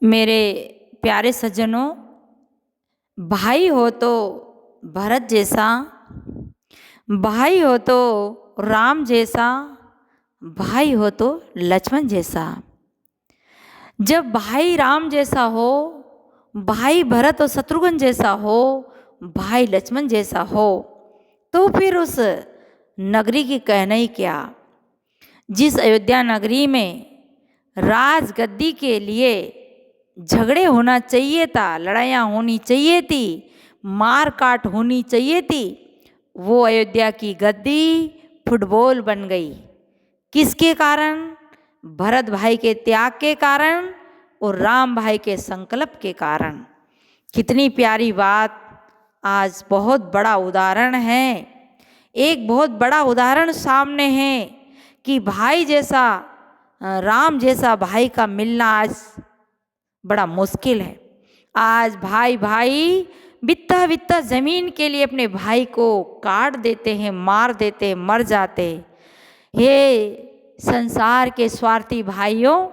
मेरे प्यारे सज्जनों, भाई हो तो भरत जैसा, भाई हो तो राम जैसा, भाई हो तो लक्ष्मण जैसा। जब भाई राम जैसा हो, भाई भरत और शत्रुघ्न जैसा हो, भाई लक्ष्मण जैसा हो, तो फिर उस नगरी की कहना ही क्या। जिस अयोध्या नगरी में राजगद्दी के लिए झगड़े होना चाहिए था, लड़ाइयाँ होनी चाहिए थी, मार काट होनी चाहिए थी, वो अयोध्या की गद्दी फुटबॉल बन गई। किसके कारण? भरत भाई के त्याग के कारण और राम भाई के संकल्प के कारण। कितनी प्यारी बात। आज बहुत बड़ा उदाहरण है, एक बहुत बड़ा उदाहरण सामने है कि भाई जैसा, राम जैसा भाई का मिलना आज बड़ा मुश्किल है। आज भाई भाई बित्ता बित्ता जमीन के लिए अपने भाई को काट देते हैं, मार देते हैं, मर जाते हैं। हे संसार के स्वार्थी भाइयों,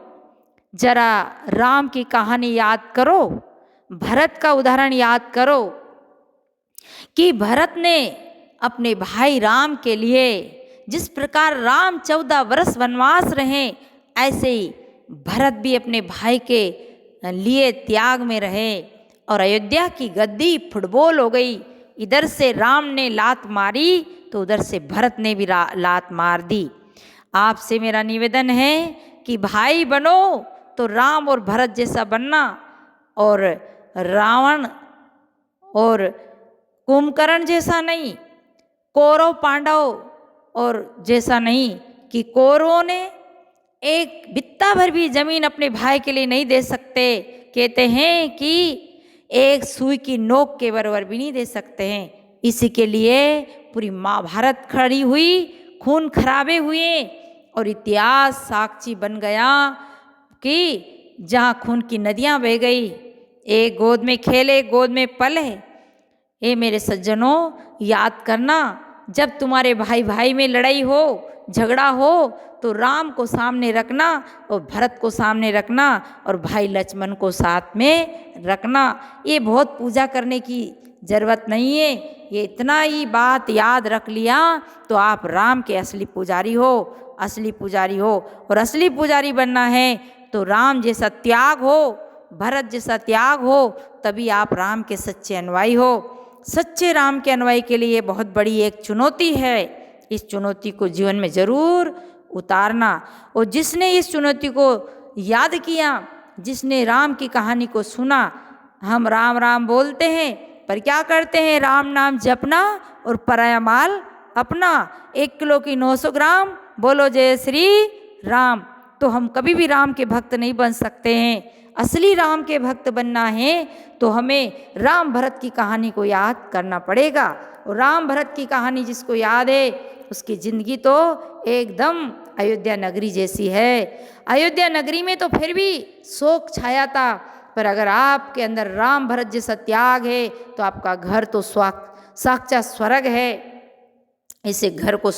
जरा राम की कहानी याद करो, भरत का उदाहरण याद करो कि भरत ने अपने भाई राम के लिए, जिस प्रकार राम 14 वर्ष वनवास रहे, ऐसे ही भरत भी अपने भाई के लिए त्याग में रहे और अयोध्या की गद्दी फुटबॉल हो गई। इधर से राम ने लात मारी तो उधर से भरत ने भी लात मार दी। आपसे मेरा निवेदन है कि भाई बनो तो राम और भरत जैसा बनना, और रावण और कुंभकर्ण जैसा नहीं, कौरव पांडव और जैसा नहीं कि कौरवों ने एक बित्ता भर भी जमीन अपने भाई के लिए नहीं दे सकते। कहते हैं कि एक सुई की नोक के बराबर भी नहीं दे सकते हैं। इसी के लिए पूरी महाभारत खड़ी हुई, खून खराबे हुए और इतिहास साक्षी बन गया कि जहाँ खून की नदियाँ बह गई, एक गोद में खेले एक गोद में पले। ये मेरे सज्जनों याद करना, जब तुम्हारे भाई भाई में लड़ाई हो, झगड़ा हो, तो राम को सामने रखना और भरत को सामने रखना और भाई लक्ष्मण को साथ में रखना। ये बहुत पूजा करने की जरूरत नहीं है, ये इतना ही बात याद रख लिया तो आप राम के असली पुजारी हो, असली पुजारी हो। और असली पुजारी बनना है तो राम जैसा त्याग हो, भरत जैसा त्याग हो, तभी आप राम के सच्चे अनुयायी हो। सच्चे राम के अनुयायी के लिए बहुत बड़ी एक चुनौती है। इस चुनौती को जीवन में जरूर उतारना। और जिसने इस चुनौती को याद किया, जिसने राम की कहानी को सुना, हम राम राम बोलते हैं पर क्या करते हैं? राम नाम जपना और पराया माल अपना। 1 किलो की 900 ग्राम बोलो जय श्री राम। तो हम कभी भी राम के भक्त नहीं बन सकते हैं। असली राम के भक्त बनना है तो हमें राम भरत की कहानी को याद करना पड़ेगा। और राम भरत की कहानी जिसको याद है उसकी ज़िंदगी तो एकदम अयोध्या नगरी जैसी है। अयोध्या नगरी में तो फिर भी शोक छाया था, पर अगर आपके अंदर राम भरत जैसा त्याग है तो आपका घर तो साक्षात स्वर्ग है। इसे घर को